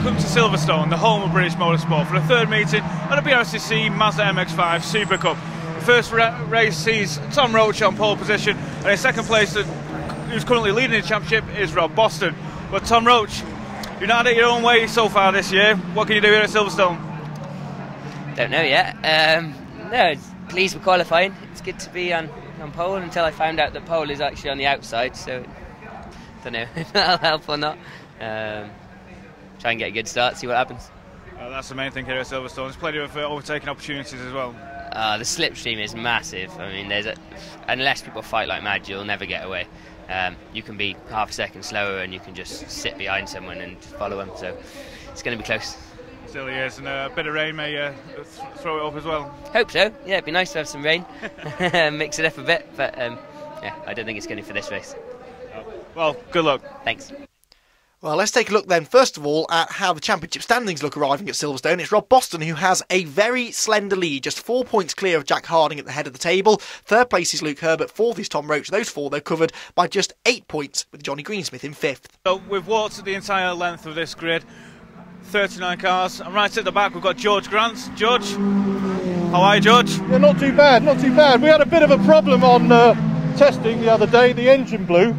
welcome to Silverstone, the home of British motorsport, for the third meeting of the BRSCC Mazda MX-5 SuperCup. The first race sees Tom Roach on pole position, and in second place, who's currently leading the championship, is Rob Boston. But Tom Roach, you're not at your own way so far this year. What can you do here at Silverstone? Don't know yet. No, pleased with qualifying. It's good to be on pole until I found out that pole is actually on the outside, so don't know if that'll help or not. Try and get a good start, see what happens. That's the main thing here at Silverstone. There's plenty of overtaking opportunities as well. The slipstream is massive. I mean, unless people fight like mad, you'll never get away. You can be half a second slower and you can just sit behind someone and follow them, so it's going to be close. It still is, and a bit of rain may throw it up as well. Hope so. Yeah, it'd be nice to have some rain, mix it up a bit, but yeah, I don't think it's going to for this race. Well, good luck. Thanks. Well, let's take a look then, first of all, at how the championship standings look arriving at Silverstone. It's Rob Boston who has a very slender lead, just 4 points clear of Jack Harding at the head of the table. Third place is Luke Herbert, fourth is Tom Roach. Those four, though, covered by just 8 points, with Johnny Greensmith in fifth. So we've walked the entire length of this grid, 39 cars, and right at the back we've got George Grant. George, how are you, George? Yeah, not too bad, not too bad. We had a bit of a problem on testing the other day. The engine blew.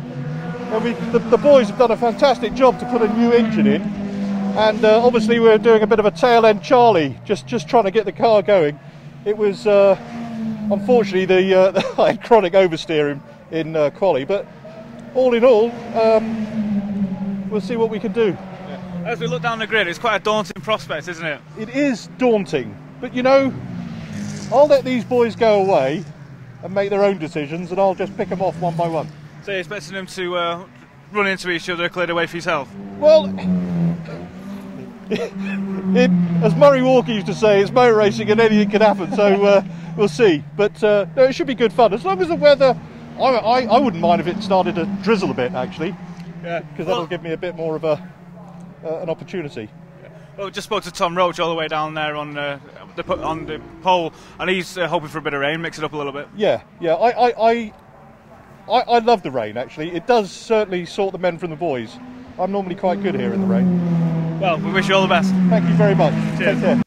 And the boys have done a fantastic job to put a new engine in, and obviously we're doing a bit of a tail end Charlie, just trying to get the car going. It was unfortunately the I had chronic oversteer in quali, but all in all, we'll see what we can do. Yeah. As we look down the grid, it's quite a daunting prospect, isn't it? It is daunting, but you know, I'll let these boys go away and make their own decisions, and I'll just pick them off one by one. So you're expecting them to run into each other, clear the way for yourself? Well, as Murray Walker used to say, it's motor racing and anything can happen, so we'll see. But no, it should be good fun. As long as the weather, I wouldn't mind if it started to drizzle a bit, actually. Yeah. Because that'll give me a bit more of an opportunity. Well, we just spoke to Tom Roach all the way down there on the pole, and he's hoping for a bit of rain, mix it up a little bit. Yeah, yeah. I love the rain, actually. It does certainly sort the men from the boys. I'm normally quite good here in the rain. Well, we wish you all the best. Thank you very much. Cheers. Take care.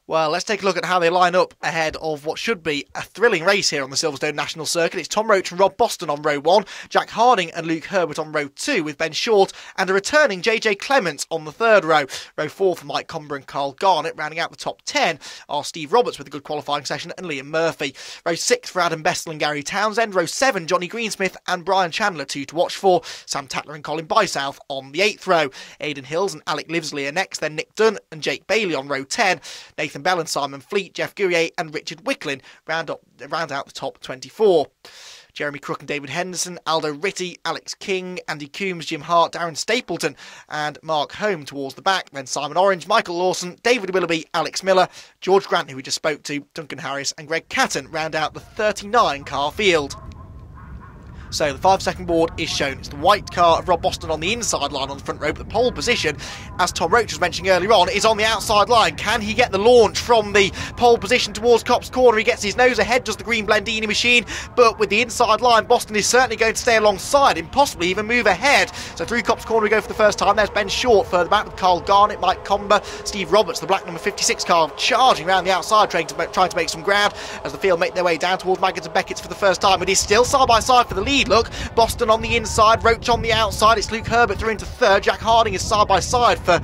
Well, let's take a look at how they line up ahead of what should be a thrilling race here on the Silverstone National Circuit. It's Tom Roach and Rob Boston on row 1, Jack Harding and Luke Herbert on row 2 with Ben Short, and a returning JJ Clements on the third row. Row 4 for Mike Comber and Carl Garnett. Rounding out the top 10 are Steve Roberts with a good qualifying session and Liam Murphy. Row 6 for Adam Bestel and Gary Townsend. Row 7, Johnny Greensmith and Brian Chandler, 2 to watch for. Sam Tatler and Colin Bysouth on the 8th row. Aidan Hills and Alec Livesley are next, then Nick Dunn and Jake Bailey on row 10. Nathan Bell and Simon Fleet, Jeff Gurier and Richard Wicklin round out the top 24. Jeremy Crook and David Henderson, Aldo Ritty, Alex King, Andy Coombs, Jim Hart, Darren Stapleton and Mark Home towards the back. Then Simon Orange, Michael Lawson, David Willoughby, Alex Miller, George Grant, who we just spoke to, Duncan Harris and Greg Catton round out the 39 car field. So the 5-second board is shown. It's the white car of Rob Boston on the inside line on the front row, but the pole position, as Tom Roach was mentioning earlier on, is on the outside line. Can he get the launch from the pole position towards Copse Corner? He gets his nose ahead, does the green Blendini machine, but with the inside line, Boston is certainly going to stay alongside him, possibly even move ahead. So through Copse Corner we go for the first time. There's Ben Short further back with Carl Garnett, Mike Comber, Steve Roberts, the black number 56 car, charging around the outside, trying to make some ground as the field make their way down towards Maggins and Beckett's for the first time. It is still side by side for the lead. Look, Boston on the inside, Roach on the outside. It's Luke Herbert through into third. Jack Harding is side by side for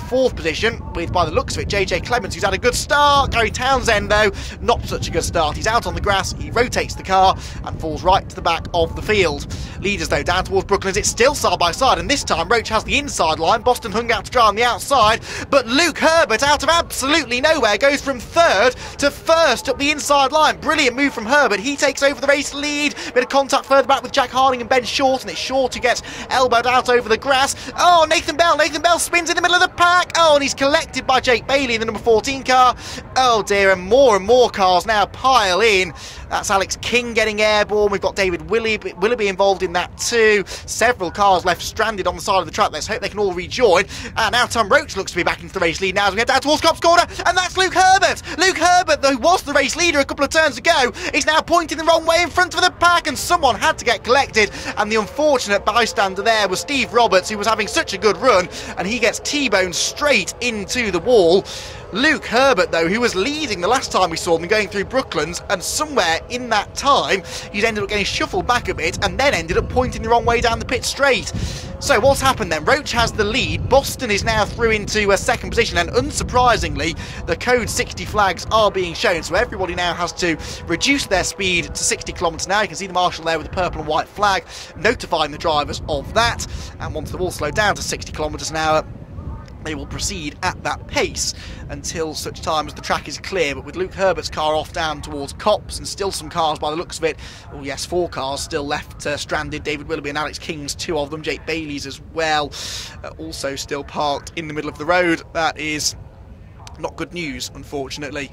fourth position with, by the looks of it, JJ Clements, who's had a good start. Gary Townsend, though, not such a good start. He's out on the grass, he rotates the car and falls right to the back of the field. Leaders, though, down towards Brooklands. It's still side by side, and this time Roach has the inside line. Boston hung out to dry on the outside, but Luke Herbert, out of absolutely nowhere, goes from third to first up the inside line. Brilliant move from Herbert. He takes over the race lead. Bit of contact further back with Jack Harding and Ben Short, and it's Short who gets elbowed out over the grass. Oh, Nathan Bell spins in the middle of the pack. Oh, and he's collected by Jake Bailey in the number 14 car. Oh dear, and more cars now pile in. That's Alex King getting airborne. We've got David Willoughby involved in that too. Several cars left stranded on the side of the track. Let's hope they can all rejoin. And now Tom Roach looks to be back into the race lead now as we head down towards Copse Corner, and that's Luke Herbert. Luke Herbert, who was the race leader a couple of turns ago, is now pointing the wrong way in front of the pack, and someone had to get collected, and the unfortunate bystander there was Steve Roberts, who was having such a good run, and he gets T-boned straight into the wall. Luke Herbert, though, who was leading the last time we saw them going through Brooklands, and somewhere in that time he's ended up getting shuffled back a bit and then ended up pointing the wrong way down the pit straight. So what's happened then? Roach has the lead, Boston is now through into a second position, and unsurprisingly the code 60 flags are being shown, so everybody now has to reduce their speed to 60 kilometres an hour. You can see the marshal there with the purple and white flag notifying the drivers of that, and once they've all slowed down to 60 kilometres an hour, they will proceed at that pace until such time as the track is clear. But with Luke Herbert's car off down towards Copse, and still some cars by the looks of it, oh yes, 4 cars still left stranded, David Willoughby and Alex King's 2 of them, Jake Bailey's as well, also still parked in the middle of the road. That is not good news, unfortunately,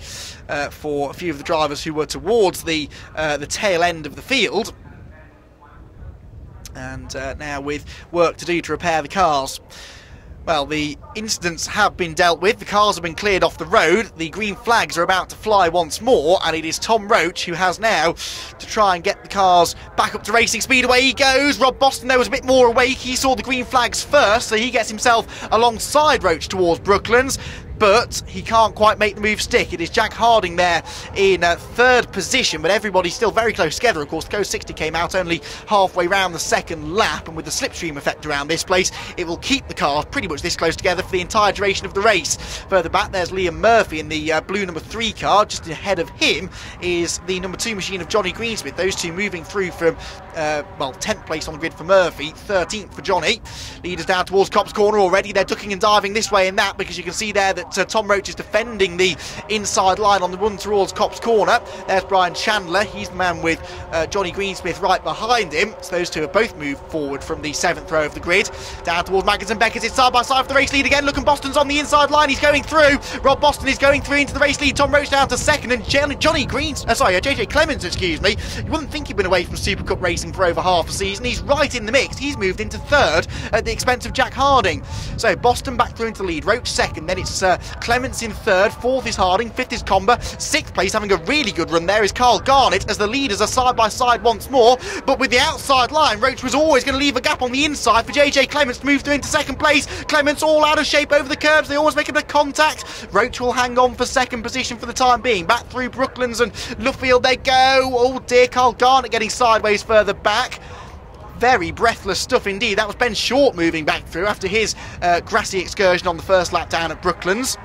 for a few of the drivers who were towards the tail end of the field, and now with work to do to repair the cars. Well, the incidents have been dealt with, the cars have been cleared off the road, the green flags are about to fly once more, and it is Tom Roach who has now to try and get the cars back up to racing speed. Away he goes. Rob Boston, though, was a bit more awake. He saw the green flags first, so he gets himself alongside Roach towards Brooklands, but he can't quite make the move stick. It is Jack Harding there in 3rd position, but everybody's still very close together. Of course, the Code 60 came out only halfway round the second lap, and with the slipstream effect around this place, it will keep the cars pretty much this close together for the entire duration of the race. Further back, there's Liam Murphy in the blue number 3 car. Just ahead of him is the number 2 machine of Johnny Greensmith. Those two moving through from, 10th place on the grid for Murphy, 13th for Johnny. Leaders down towards Copse Corner already. They're ducking and diving this way and that, because you can see there that Tom Roach is defending the inside line on the run towards Copse Corner. There's Brian Chandler, he's the man with Johnny Greensmith right behind him. So those two have both moved forward from the 7th row of the grid. Down towards Maggins and Beckett, it's side by side for the race lead again. Look, and Boston's on the inside line, he's going through. Rob Boston is going through into the race lead. Tom Roach down to 2nd, and JJ Clements, excuse me. You wouldn't think he'd been away from Super Cup racing for over half a season. He's right in the mix. He's moved into 3rd at the expense of Jack Harding. So Boston back through into the lead, Roach 2nd, then it's Clements in 3rd, 4th is Harding, 5th is Comber, 6th place, having a really good run there, is Carl Garnett, as the leaders are side by side once more. But with the outside line, Roach was always going to leave a gap on the inside for JJ Clements to move through into 2nd place. Clements all out of shape over the curbs, they always make a bit of contact. Roach will hang on for 2nd position for the time being. Back through Brooklands and Luffield they go. Oh dear, Carl Garnett getting sideways further back. Very breathless stuff indeed. That was Ben Short moving back through after his grassy excursion on the first lap down at Brooklands.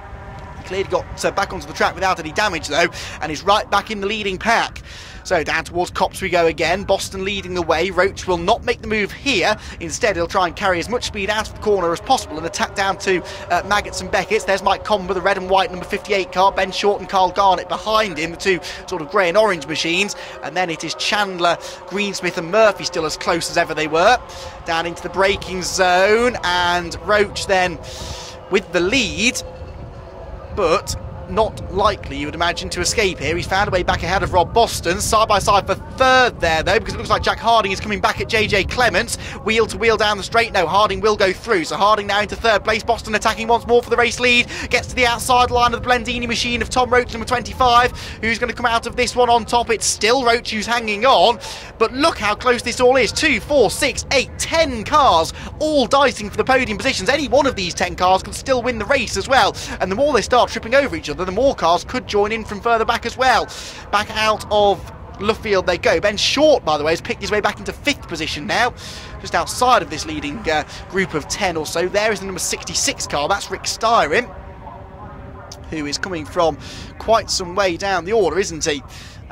He clearly got back onto the track without any damage though, and is right back in the leading pack. So down towards Copse we go again, Boston leading the way. Roach will not make the move here. Instead he'll try and carry as much speed out of the corner as possible and attack down to Maggots and Beckett's. There's Mike Comber, the red and white number 58 car, Ben Short and Carl Garnett behind him, the two sort of grey and orange machines, and then it is Chandler, Greensmith and Murphy still as close as ever they were. Down into the braking zone, and Roach then with the lead, but not likely, you would imagine, to escape here. He's found a way back ahead of Rob Boston, side by side for 3rd there though, because it looks like Jack Harding is coming back at JJ Clements, wheel to wheel down the straight. No, Harding will go through, so Harding now into 3rd place. Boston attacking once more for the race lead, gets to the outside line of the Blendini machine of Tom Roach, number 25, who's going to come out of this one on top. It's still Roach who's hanging on, but look how close this all is. 2, 4, 6, 8, 10 cars all dicing for the podium positions. Any one of these 10 cars could still win the race as well, and the more they start tripping over each other, the more cars could join in from further back as well. Back out of Luffield they go. Ben Short, by the way, has picked his way back into 5th position now, just outside of this leading group of 10 or so. There is the number 66 car, that's Rick Styrin, who is coming from quite some way down the order, isn't he?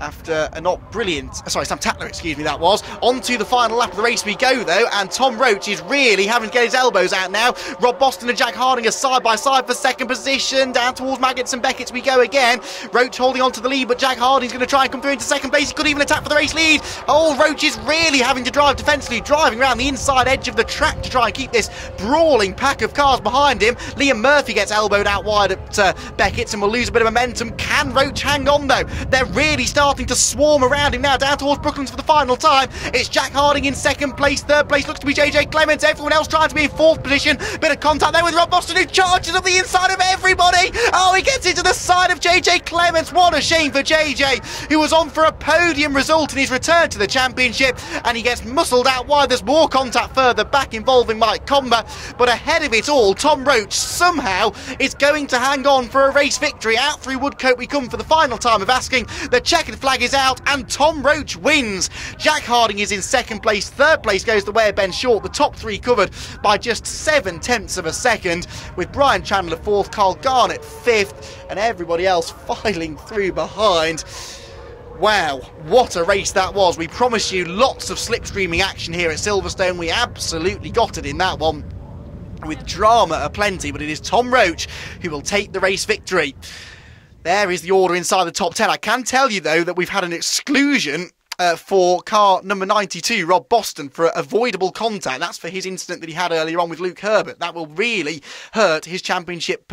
After a not brilliant, Sam Tatler, excuse me, that was. On to the final lap of the race we go though, and Tom Roach is really having to get his elbows out now. Rob Boston and Jack Harding are side by side for 2nd position. Down towards Maggots and Beckett's we go again. Roach holding on to the lead, but Jack Harding's going to try and come through into 2nd place. He could even attack for the race lead. Oh, Roach is really having to drive defensively, driving around the inside edge of the track to try and keep this brawling pack of cars behind him. Liam Murphy gets elbowed out wide at Beckett's and will lose a bit of momentum. Can Roach hang on though? They're really starting starting to swarm around him now, down towards Brooklands for the final time. It's Jack Harding in second place, third place looks to be JJ Clements, everyone else trying to be in fourth position. Bit of contact there with Rob Boston, who charges up the inside of everybody. Oh, he gets into the side of JJ Clements. What a shame for JJ, who was on for a podium result in his return to the championship, and he gets muscled out wide. There's more contact further back involving Mike Comber, but ahead of it all, Tom Roach somehow is going to hang on for a race victory. Out through Woodcote we come for the final time of asking. The checkered flag is out and Tom Roach wins. Jack Harding is in second place, third place goes the way of Ben Short, the top three covered by just 7/10 of a second, with Brian Chandler fourth, Carl Garnett fifth, and everybody else filing through behind. Wow, what a race that was. We promised you lots of slipstreaming action here at Silverstone. We absolutely got it in that one, with drama aplenty, but it is Tom Roach who will take the race victory. There is the order inside the top 10. I can tell you, though, that we've had an exclusion for car number 92, Rob Boston, for avoidable contact. That's for his incident that he had earlier on with Luke Herbert. That will really hurt his championship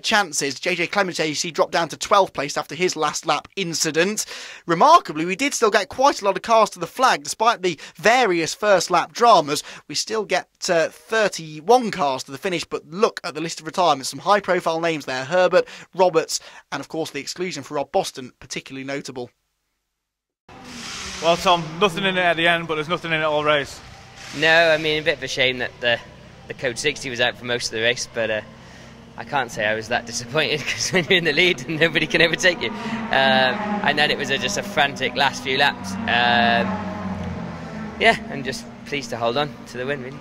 chances. JJ Clements, you see, dropped down to 12th place after his last lap incident. Remarkably, we did still get quite a lot of cars to the flag. Despite the various first lap dramas, we still get 31 cars to the finish, but look at the list of retirements. Some high profile names there: Herbert, Roberts, and of course the exclusion for Rob Boston, particularly notable. Well, Tom, nothing in it at the end, but there's nothing in it all race. No, I mean, a bit of a shame that the Code 60 was out for most of the race, but I can't say I was that disappointed, because when you're in the lead, nobody can overtake you. And then it was just a frantic last few laps. Yeah, I'm just pleased to hold on to the win, really.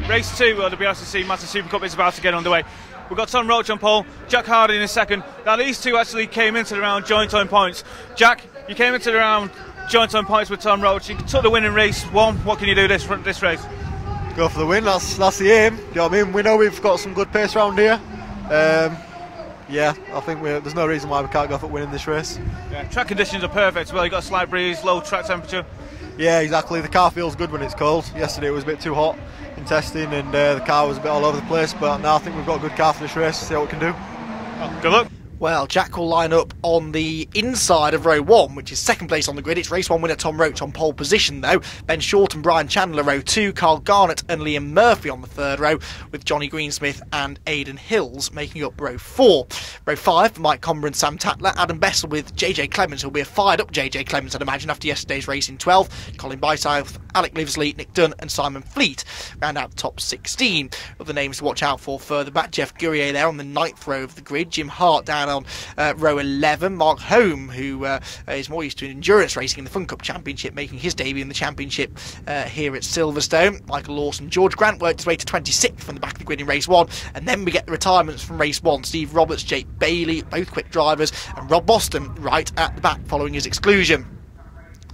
Race 2 of the BRSCC Mazda SuperCup is about to get underway. We've got Tom Roach on pole, Jack Harding in second. Now these two actually came into the round joint on points. Jack, you came into the round joint on points with Tom Roach. You took the win in race 1. What can you do this race? Go for the win, that's the aim. You know what I mean? We know we've got some good pace around here. Yeah, I think there's no reason why we can't go for winning this race. Yeah, track conditions are perfect as well. You've got a slight breeze, low track temperature. Yeah, exactly. The car feels good when it's cold. Yesterday it was a bit too hot in testing, and the car was a bit all over the place, but now I think we've got a good car for this race. See what we can do. Well, good luck. Well, Jack will line up on the inside of row 1, which is second place on the grid. It's race 1 winner Tom Roach on pole position, though. Ben Short and Brian Chandler row 2, Carl Garnett and Liam Murphy on the third row, with Johnny Greensmith and Aidan Hills making up row 4. Row 5 for Mike Comber and Sam Tatler, Adam Bessel with JJ Clements, who'll be a fired up JJ Clements, I'd imagine, after yesterday's race in 12th. Colin Bysouth, Alec Livesley, Nick Dunn and Simon Fleet round out the top 16. Other names to watch out for further back: Jeff Gurrier there on the 9th row of the grid, Jim Hart down on row 11, Mark Home, who is more used to endurance racing in the Fun Cup Championship, making his debut in the Championship here at Silverstone. Michael Lawson, George Grant worked his way to 26th from the back of the grid in race 1, and then we get the retirements from race 1. Steve Roberts, Jake Bailey, both quick drivers, and Rob Boston right at the back following his exclusion.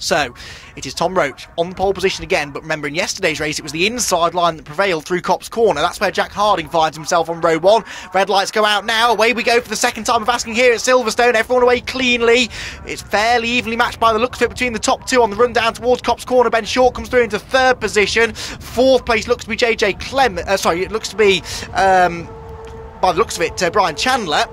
So, it is Tom Roach on the pole position again, but remember in yesterday's race it was the inside line that prevailed through Copse Corner. That's where Jack Harding finds himself on row 1. Red lights go out now, away we go for the second time of asking here at Silverstone. Everyone away cleanly. It's fairly evenly matched by the looks of it between the top two on the run down towards Copse Corner. Ben Short comes through into third position. Fourth place looks to be JJ Clements, it looks to be by the looks of it, Brian Chandler,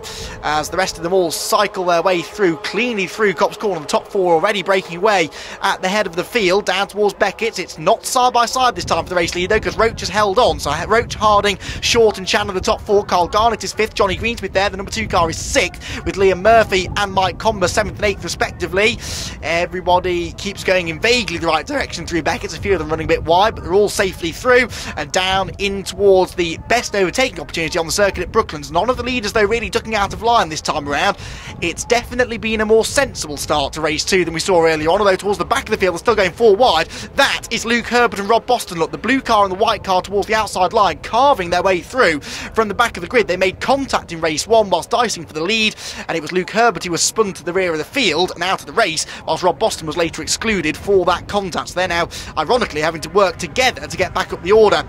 as the rest of them all cycle their way through, cleanly through Copse Corner. The top 4 already breaking away at the head of the field, down towards Beckett's. It's not side by side this time for the race leader, because Roach has held on. So Roach, Harding, Short and Chandler the top 4. Carl Garnett is 5th, Johnny Greensmith there, the number 2 car is 6th, with Liam Murphy and Mike Comber 7th and 8th respectively. Everybody keeps going in vaguely the right direction through Beckett's, a few of them running a bit wide, but they're all safely through and down in towards the best overtaking opportunity on the circuit at Brooklands. None of the leaders, though, really ducking out of line this time around. It's definitely been a more sensible start to race 2 than we saw earlier on, although towards the back of the field they're still going 4 wide. That is Luke Herbert and Rob Boston. Look, the blue car and the white car towards the outside line, carving their way through from the back of the grid. They made contact in race 1 whilst dicing for the lead, and it was Luke Herbert who was spun to the rear of the field and out of the race, whilst Rob Boston was later excluded for that contact. So they're now, ironically, having to work together to get back up the order.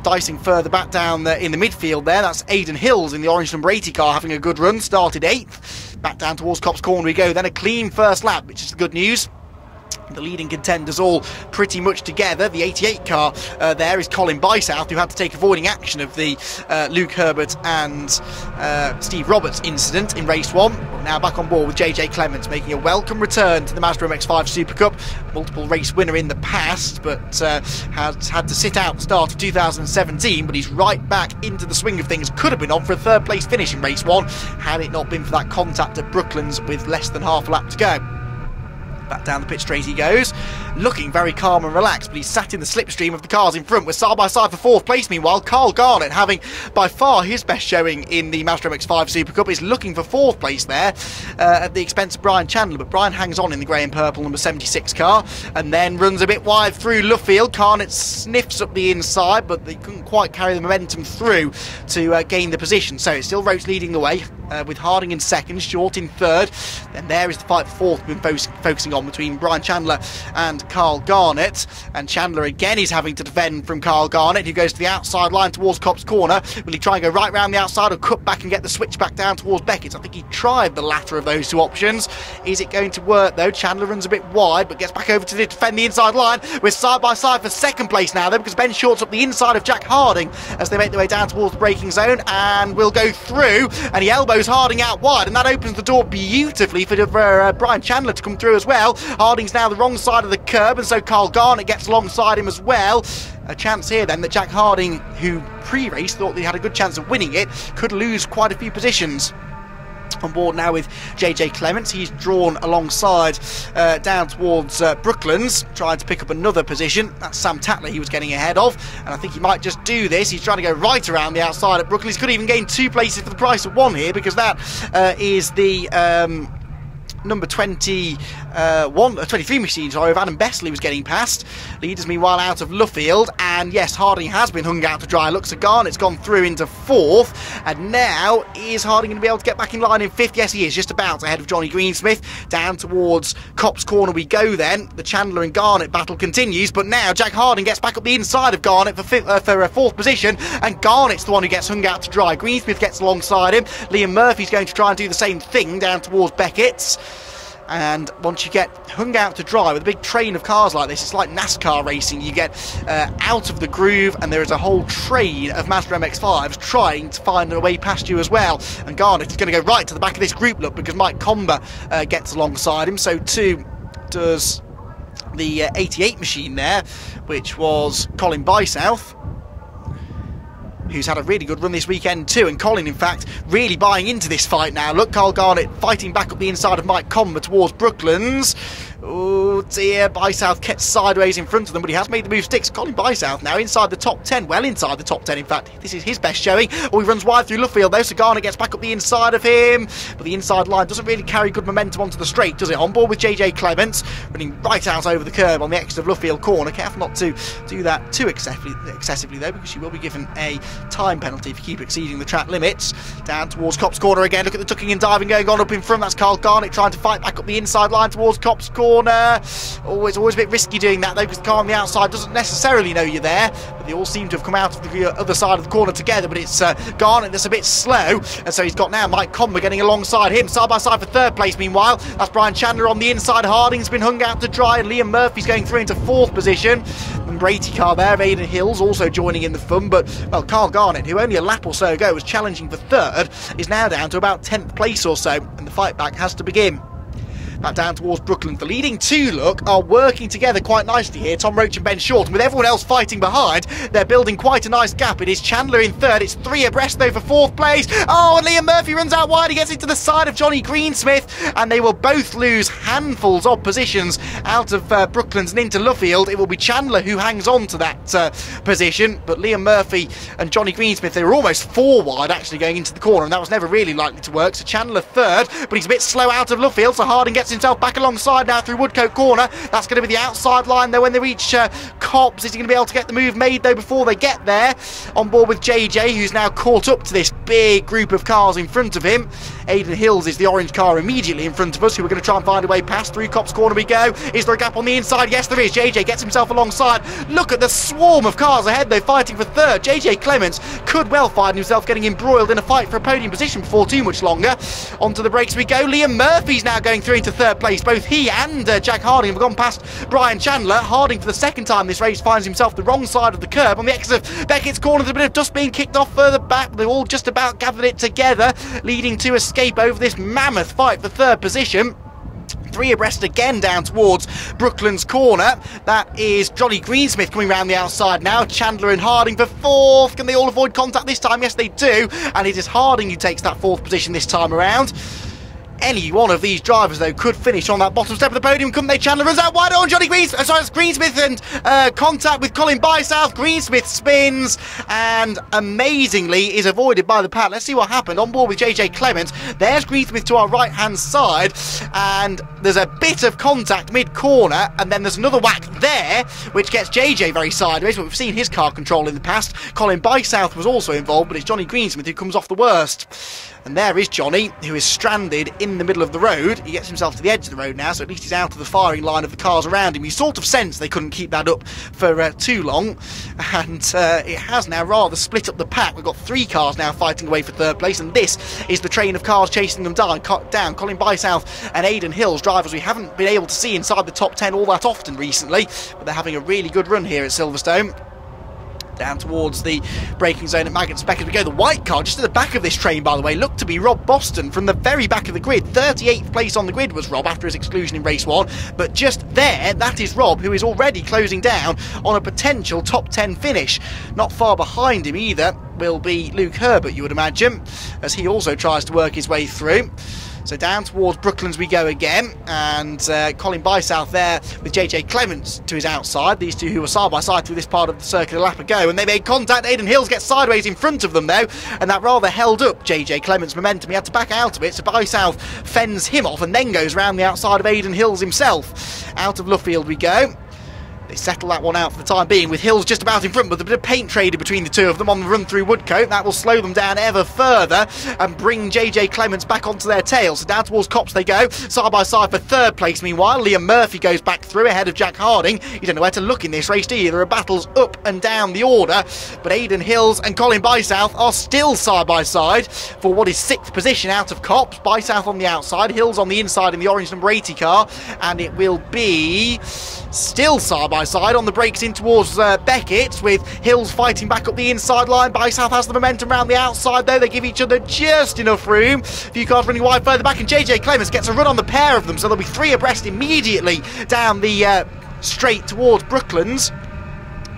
Dicing further back down in the midfield there, that's Aidan Hills in the orange number 80 car, having a good run, started 8th. Back down towards Copse Corner we go, then a clean first lap, which is the good news. The leading contenders all pretty much together. The 88 car there is Colin Bysouth, who had to take avoiding action of the Luke Herbert and Steve Roberts incident in race 1. Now back on board with JJ Clements, making a welcome return to the Mazda MX-5 Super Cup. Multiple race winner in the past, but has had to sit out the start of 2017, but he's right back into the swing of things. Could have been on for a third place finish in race 1 had it not been for that contact at Brooklands with less than half a lap to go. Back down the pit straight he goes, looking very calm and relaxed, but he's sat in the slipstream of the cars in front. We're side by side for 4th place. Meanwhile, Carl Garnett, having by far his best showing in the Mazda MX-5 Super Cup, is looking for 4th place there at the expense of Brian Chandler, but Brian hangs on in the grey and purple number 76 car and then runs a bit wide through Luffield. Garnett sniffs up the inside, but they couldn't quite carry the momentum through to gain the position, so it's still Roach leading the way, with Harding in 2nd, Short in 3rd, and there is the fight for 4th we've been focusing on between Brian Chandler and Carl Garnett. And Chandler again is having to defend from Carl Garnett, who goes to the outside line towards Copse Corner. Will he try and go right round the outside or cut back and get the switch back down towards Beckett? I think he tried the latter of those two options. Is it going to work though? Chandler runs a bit wide but gets back over to defend the inside line. We're side by side for 2nd place now though, because Ben Short's up the inside of Jack Harding as they make their way down towards the braking zone, and will go through, and he elbows Harding out wide, and that opens the door beautifully for Brian Chandler to come through as well. Harding's now the wrong side of the curb, and so Carl Garnett gets alongside him as well. A chance here then that Jack Harding, who pre-race thought that he had a good chance of winning it, could lose quite a few positions. On board now with JJ Clements, he's drawn alongside down towards Brooklands, trying to pick up another position. That's Sam Tatler he was getting ahead of, and I think he might just do this. He's trying to go right around the outside at Brooklands. Could even gain 2 places for the price of 1 here, because that is the number 23 machine, sorry, of Adam Bestley was getting past. Leaders meanwhile out of Luffield, and yes, Harding has been hung out to dry. Looks at Garnett's gone through into 4th, and now is Harding going to be able to get back in line in 5th? Yes, he is, just about ahead of Johnny Greensmith. Down towards Copse Corner we go then. The Chandler and Garnett battle continues, but now Jack Harding gets back up the inside of Garnett for 4th position, and Garnett's the one who gets hung out to dry. Greensmith gets alongside him. Liam Murphy's going to try and do the same thing down towards Beckett's. And once you get hung out to dry with a big train of cars like this, it's like NASCAR racing. You get out of the groove, and there is a whole train of Mazda MX-5s trying to find a way past you as well. And Garnett is going to go right to the back of this group, look, because Mike Comber gets alongside him. So too does the 88 machine there, which was Colin Bysouth, who's had a really good run this weekend too, and Colin in fact really buying into this fight now. Look, Carl Garnett fighting back up the inside of Mike Comber towards Brooklands. Oh dear, Bysouth kept sideways in front of them, but he has made the move sticks. Colin Bysouth now inside the top 10, well inside the top 10 in fact. This is his best showing. Oh, he runs wide through Luffield though, so Garnett gets back up the inside of him, but the inside line doesn't really carry good momentum onto the straight, does it? On board with JJ Clements, running right out over the curb on the exit of Luffield Corner. Careful not to do that too excessively though, because she will be given a time penalty if you keep exceeding the track limits. Down towards Copse Corner again. Look at the tucking and diving going on up in front. That's Carl Garnett trying to fight back up the inside line towards Copse Corner. Oh, it's always a bit risky doing that though, because the car on the outside doesn't necessarily know you're there, but they all seem to have come out of the other side of the corner together. But it's Garnett that's a bit slow, and so he's got now Mike Comber getting alongside him, side by side for 3rd place. Meanwhile, that's Brian Chandler on the inside. Harding's been hung out to dry, and Liam Murphy's going through into 4th position. And Brady car there, Aidan Hills also joining in the fun, but well, Carl Garnett, who only a lap or so ago was challenging for 3rd, is now down to about 10th place or so, and the fight back has to begin. Back down towards Brooklands. The leading 2, look, are working together quite nicely here, Tom Roach and Ben Short, and with everyone else fighting behind, they're building quite a nice gap. It is Chandler in 3rd, it's 3 abreast though for 4th place. Oh, and Liam Murphy runs out wide, he gets into the side of Johnny Greensmith, and they will both lose handfuls of positions out of Brooklands and into Luffield. It will be Chandler who hangs on to that position, but Liam Murphy and Johnny Greensmith, they were almost 4 wide actually going into the corner, and that was never really likely to work. So Chandler 3rd, but he's a bit slow out of Luffield, so Harding gets himself back alongside now through Woodcote Corner. That's going to be the outside line though when they reach Cobbs. Is he going to be able to get the move made though before they get there? On board with JJ, who's now caught up to this big group of cars in front of him. Aidan Hills is the orange car immediately in front of us, who we're going to try and find a way past. Through Copse Corner we go. Is there a gap on the inside? Yes there is. JJ gets himself alongside. Look at the swarm of cars ahead though, fighting for 3rd. JJ Clements could well find himself getting embroiled in a fight for a podium position before too much longer. Onto the brakes we go. Liam Murphy's now going through into 3rd third place. Both he and Jack Harding have gone past Brian Chandler. Harding, for the second time this race, finds himself the wrong side of the curb on the exit of Beckett's corner. There's a bit of dust being kicked off further back. They've all just about gathered it together, leading to escape over this mammoth fight for third position. 3 abreast again down towards Brooklands corner. That is Johnny Greensmith coming round the outside now. Chandler and Harding for 4th. Can they all avoid contact this time? Yes, they do. And it is Harding who takes that 4th position this time around. Any one of these drivers, though, could finish on that bottom step of the podium, couldn't they? Chandler runs out wide on Johnny Greensmith. Sorry, it's Greensmith and contact with Colin Bysouth. Greensmith spins and amazingly is avoided by the pack. Let's see what happened. On board with JJ Clements. There's Greensmith to our right-hand side, and there's a bit of contact mid-corner, and then there's another whack there, which gets JJ very sideways, but we've seen his car control in the past. Colin Bysouth was also involved, but it's Johnny Greensmith who comes off the worst. And there is Johnny, who is stranded in the middle of the road. He gets himself to the edge of the road now, so at least he's out of the firing line of the cars around him. You sort of sense they couldn't keep that up for too long, and it has now rather split up the pack. We've got 3 cars now fighting away for third place, and this is the train of cars chasing them down. Colin Bysouth and Aidan Hills, drivers we haven't been able to see inside the top 10 all that often recently, but they're having a really good run here at Silverstone. Down towards the braking zone at Maggots Beck as we go. The white car just at the back of this train, by the way, looked to be Rob Boston from the very back of the grid. 38th place on the grid was Rob after his exclusion in race 1, but just there, that is Rob, who is already closing down on a potential top 10 finish. Not far behind him either will be Luke Herbert, you would imagine, as he also tries to work his way through. So down towards Brooklands we go again, and Colin Bysouth there with JJ Clements to his outside. These two who were side by side through this part of the circuit a lap ago, and they made contact. Aidan Hills gets sideways in front of them though, and that rather held up JJ Clements' momentum. He had to back out of it, so Bysouth fends him off and then goes round the outside of Aidan Hills himself. Out of Luffield we go. They settle that one out for the time being, with Hills just about in front, with a bit of paint traded between the two of them on the run through Woodcote. That will slow them down ever further and bring JJ Clements back onto their tail. So down towards Copse they go, side by side for third place. Meanwhile, Liam Murphy goes back through ahead of Jack Harding. You don't know where to look in this race, do you? There are battles up and down the order, but Aidan Hills and Colin Bysouth are still side by side for what is 6th position out of Copse. Bysouth on the outside, Hills on the inside in the orange number 80 car, and it will be still side by side on the brakes in towards Beckett, with Hills fighting back up the inside line. Bysouth has the momentum around the outside though. They give each other just enough room. A few cars running wide further back, and JJ Clements gets a run on the pair of them, so there'll be 3 abreast immediately down the straight towards Brooklands.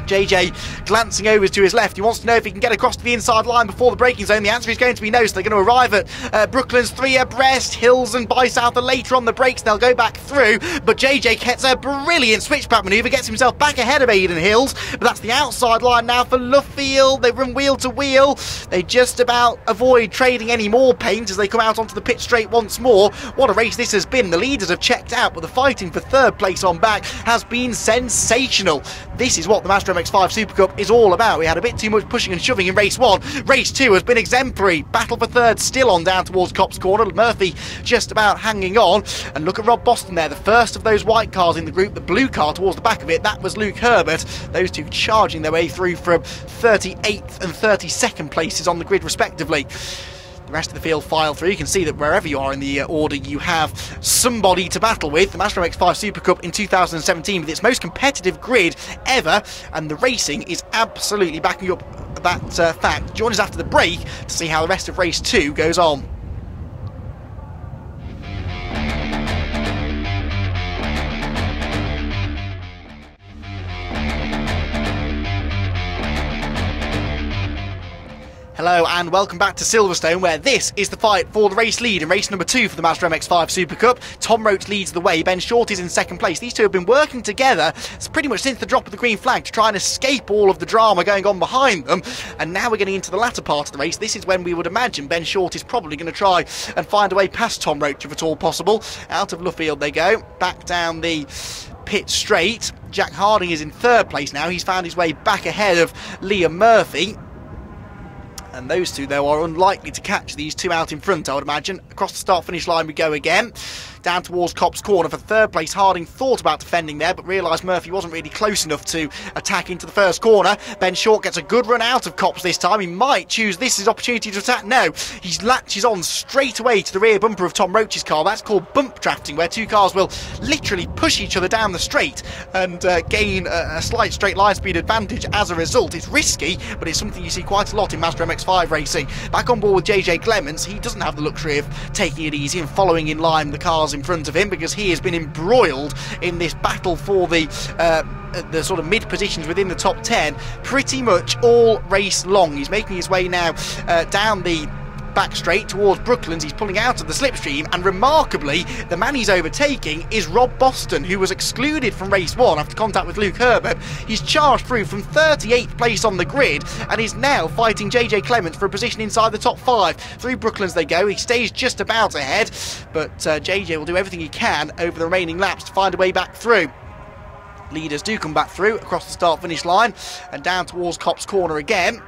JJ glancing over to his left. He wants to know if he can get across to the inside line before the braking zone. The answer is going to be no, so they're going to arrive at Brooklands 3 abreast. Hills and Bysouth are later on the brakes. They'll go back through, but JJ gets a brilliant switchback manoeuvre, gets himself back ahead of Aidan Hills, but that's the outside line now for Luffield. They run wheel to wheel. They just about avoid trading any more paint as they come out onto the pit straight once more. What a race this has been. The leaders have checked out, but the fighting for third place on back has been sensational. This is what the Mazda MX-5 SuperCup is all about. We had a bit too much pushing and shoving in race 1. Race 2 has been exemplary. Battle for third still on down towards Copse corner. Murphy just about hanging on. And look at Rob Boston there, the first of those white cars in the group. The blue car towards the back of it, that was Luke Herbert. Those two charging their way through from 38th and 32nd places on the grid respectively. The rest of the field file through. You can see that wherever you are in the order, you have somebody to battle with. The Mazda MX-5 SuperCup in 2017 with its most competitive grid ever, and the racing is absolutely backing up that fact. Join us after the break to see how the rest of race 2 goes on. Hello and welcome back to Silverstone, where this is the fight for the race lead in race number 2 for the Mazda MX-5 SuperCup. Tom Roach leads the way, Ben Short is in second place. These two have been working together pretty much since the drop of the green flag to try and escape all of the drama going on behind them, and now we're getting into the latter part of the race. This is when we would imagine Ben Short is probably going to try and find a way past Tom Roach if at all possible. Out of Luffield they go, back down the pit straight. Jack Harding is in third place now. He's found his way back ahead of Liam Murphy. And those two, though, are unlikely to catch these two out in front, I would imagine. Across the start-finish line we go again. down towards Copse Corner for third place. Harding thought about defending there, but realised Murphy wasn't really close enough to attack into the first corner. Ben Short gets a good run out of Copse this time. He might choose this as opportunity to attack. No, he latches on straight away to the rear bumper of Tom Roach's car. That's called bump drafting, where two cars will literally push each other down the straight and gain a slight straight line speed advantage as a result. It's risky, but it's something you see quite a lot in Mazda MX-5 racing. Back on board with JJ Clements, he doesn't have the luxury of taking it easy and following in line the cars in front of him, because he has been embroiled in this battle for the sort of mid positions within the top 10 pretty much all race long. He's making his way now down the back straight towards Brooklands. He's pulling out of the slipstream, and remarkably the man he's overtaking is Rob Boston, who was excluded from race 1 after contact with Luke Herbert. He's charged through from 38th place on the grid and is now fighting JJ Clements for a position inside the top 5. Through Brooklands they go. He stays just about ahead, but JJ will do everything he can over the remaining laps to find a way back through. Leaders do come back through across the start-finish line and down towards Copse Corner again.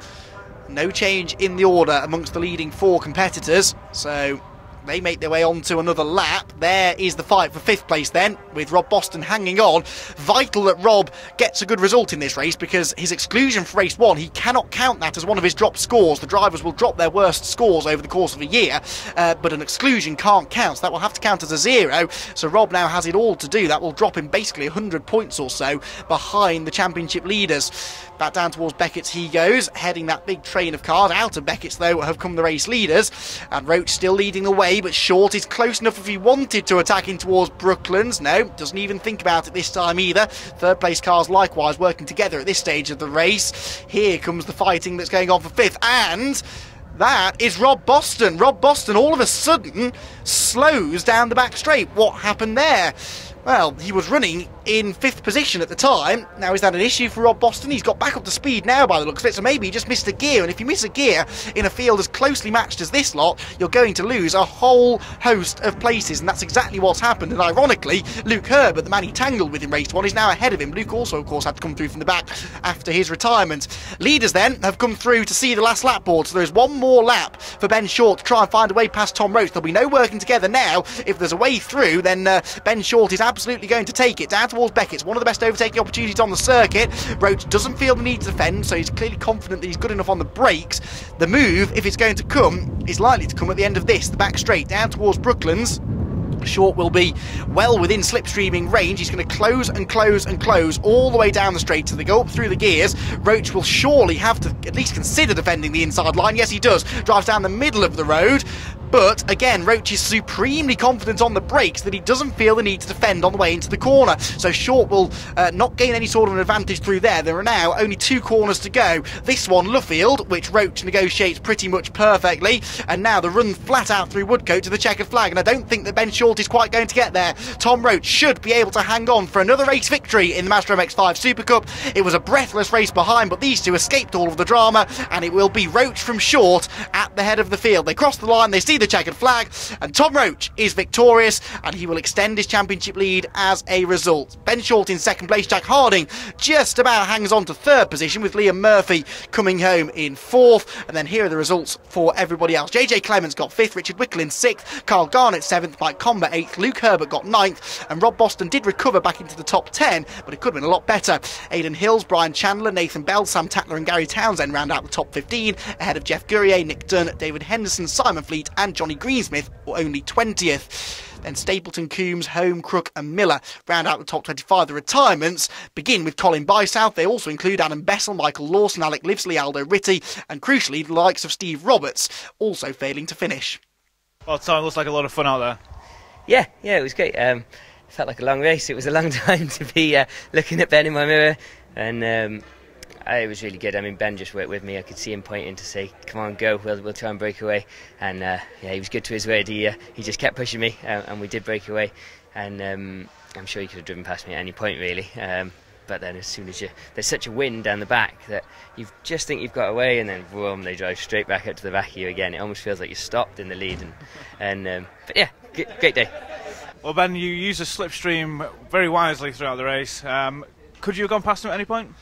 No change in the order amongst the leading 4 competitors, so they make their way on to another lap. There is the fight for 5th place then, with Rob Boston hanging on. Vital that Rob gets a good result in this race, because his exclusion for race 1, he cannot count that as one of his dropped scores. The drivers will drop their worst scores over the course of a year, but an exclusion can't count, so that will have to count as a 0. So Rob now has it all to do. That will drop him basically 100 points or so behind the championship leaders. Back down towards Beckett's he goes, heading that big train of cars. Out of Beckett's though have come the race leaders, and Roach still leading the way, but Short is close enough if he wanted to attack in towards Brooklands. No, doesn't even think about it this time either. Third place cars likewise working together at this stage of the race. Here comes the fighting that's going on for 5th, and that is Rob Boston. Rob Boston all of a sudden slows down the back straight. What happened there? Well, he was running in 5th position at the time. Now, is that an issue for Rob Boston? He's got back up to speed now by the looks of it, so maybe he just missed a gear. And if you miss a gear in a field as closely matched as this lot, you're going to lose a whole host of places, and that's exactly what's happened. And ironically, Luke Herbert, the man he tangled with in race 1, is now ahead of him. Luke also, of course, had to come through from the back after his retirement. Leaders then have come through to see the last lap board, so there's one more lap for Ben Short to try and find a way past Tom Roach. There'll be no working together now. If there's a way through, then Ben Short is absolutely going to take it down towards Beckett's. One of the best overtaking opportunities on the circuit. Roach doesn't feel the need to defend, so he's clearly confident that he's good enough on the brakes. The move, if it's going to come, is likely to come at the end of this, the back straight down towards Brooklands. Short will be well within slipstreaming range. He's going to close and close and close all the way down the straight, so they go up through the gears. Roach will surely have to at least consider defending the inside line. Yes, he does. Drives down the middle of the road. But again, Roach is supremely confident on the brakes that he doesn't feel the need to defend on the way into the corner. So Short will not gain any sort of an advantage through there. There are now only 2 corners to go. This one, Luffield, which Roach negotiates pretty much perfectly. And now the run flat out through Woodcote to the checkered flag. And I don't think that Ben Short is quite going to get there. Tom Roach should be able to hang on for another race victory in the Mazda MX-5 SuperCup. It was a breathless race behind, but these two escaped all of the drama. And it will be Roach from Short at the head of the field. They cross the line, they see the checkered flag, and Tom Roach is victorious, and he will extend his championship lead as a result. Ben Short in 2nd place. Jack Harding just about hangs on to 3rd position, with Liam Murphy coming home in 4th. And then here are the results for everybody else. JJ Clements got 5th, Richard Wickel in 6th, Carl Garnett 7th, Mike Comber 8th, Luke Herbert got 9th, and Rob Boston did recover back into the top 10, but it could have been a lot better. Aidan Hills, Brian Chandler, Nathan Bell, Sam Tatler and Gary Townsend round out the top 15, ahead of Jeff Gurrier, Nick Dunn, David Henderson, Simon Fleet and Johnny Greensmith were only 20th. Then Stapleton, Coombs, Home, Crook and Miller round out the top 25. The retirements begin with Colin Bysouth. They also include Adam Bessel, Michael Lawson, Alec Livesley, Aldo Ritty and crucially the likes of Steve Roberts also failing to finish. Well, Tom, it looks like a lot of fun out there. Yeah, it was great. It felt like a long race. It was a long time to be looking at Ben in my mirror, and it was really good. I mean, Ben just worked with me. I could see him pointing to say, "Come on, go. We'll try and break away." And he was good to his word. He just kept pushing me, and we did break away. And I'm sure he could have driven past me at any point, really. But then, as soon as there's such a wind down the back that you just think you've got away, and then boom, they drive straight back up to the back of you again. It almost feels like you're stopped in the lead. But yeah, great day. Well, Ben, you used the slipstream very wisely throughout the race. Could you have gone past him at any point?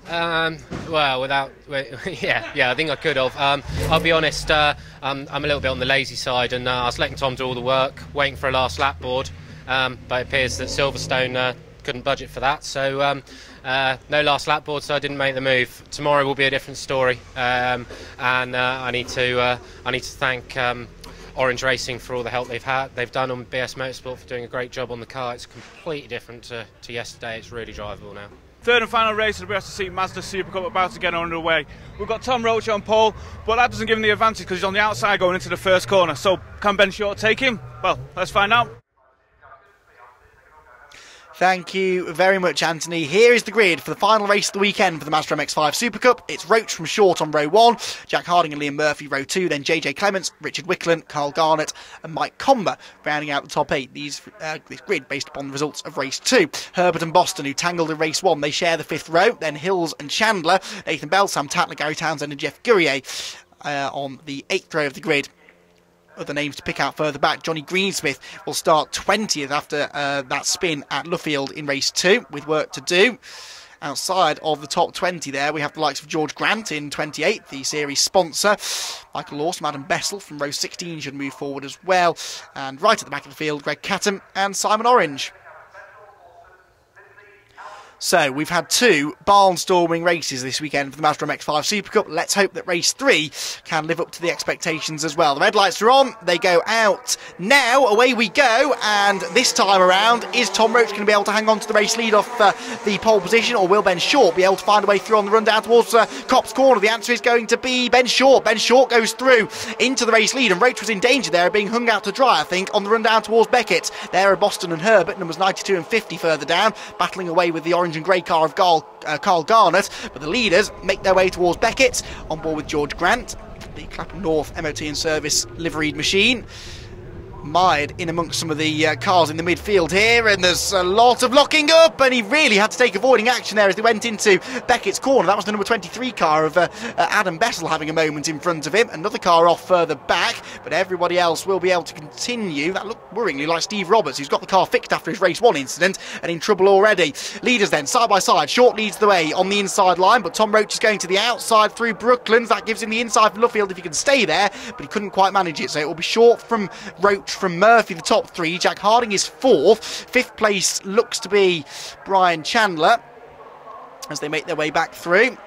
Well, yeah, I think I could have. I'll be honest, I'm a little bit on the lazy side, and I was letting Tom do all the work, waiting for a last lap board, but it appears that Silverstone couldn't budget for that, so no last lap board, so I didn't make the move. Tomorrow will be a different story, and I need to thank Orange Racing for all the help they've done on BS Motorsport for doing a great job on the car. It's completely different to yesterday. It's really drivable now. Third and final race of the BRSCC Mazda SuperCup about to get underway. We've got Tom Roach on pole, but that doesn't give him the advantage because he's on the outside going into the first corner. So can Ben Short take him? Well, let's find out. Thank you very much, Anthony. Here is the grid for the final race of the weekend for the Mazda MX-5 SuperCup. It's Roach from Short on row 1, Jack Harding and Liam Murphy row 2, then JJ Clements, Richard Wickland, Carl Garnett and Mike Comber rounding out the top 8. This grid based upon the results of race 2. Herbert and Boston, who tangled in race 1, they share the 5th row. Then Hills and Chandler, Nathan Bell, Sam Tatler, Gary Townsend and Jeff Gurrier on the 8th row of the grid. Other names to pick out further back. Johnny Greensmith will start 20th after that spin at Luffield in race 2 with work to do. Outside of the top 20 there, we have the likes of George Grant in 28th, the series sponsor. Michael Lawson, Adam Bessel from row 16 should move forward as well. And right at the back of the field, Greg Catton and Simon Orange. So, we've had 2 barnstorming races this weekend for the Mazda MX-5 SuperCup. Let's hope that race 3 can live up to the expectations as well. The red lights are on, they go out now, away we go, and this time around, is Tom Roach going to be able to hang on to the race lead off the pole position, or will Ben Short be able to find a way through on the run down towards Copse Corner? The answer is going to be Ben Short. Ben Short goes through into the race lead, and Roach was in danger there of being hung out to dry, I think, on the run down towards Beckett. There are Boston and Herbert, numbers 92 and 50 further down, battling away with the orange and grey car of Carl Garnett, but the leaders make their way towards Beckett, on board with George Grant, the Clapham North MOT and Service liveried machine. Mired in amongst some of the cars in the midfield here, and there's a lot of locking up, and he really had to take avoiding action there as they went into Beckett's corner. That was the number 23 car of Adam Bessel having a moment in front of him. Another car off further back, but everybody else will be able to continue. That looked worryingly like Steve Roberts, who's got the car fixed after his race 1 incident and in trouble already. Leaders then side by side. Short leads the way on the inside line, but Tom Roach is going to the outside through Brooklands. That gives him the inside from Luffield if he can stay there, but he couldn't quite manage it, so it will be Short from Roach from Murphy, the top 3. Jack Harding is 4th. 5th place looks to be Brian Chandler as they make their way back through.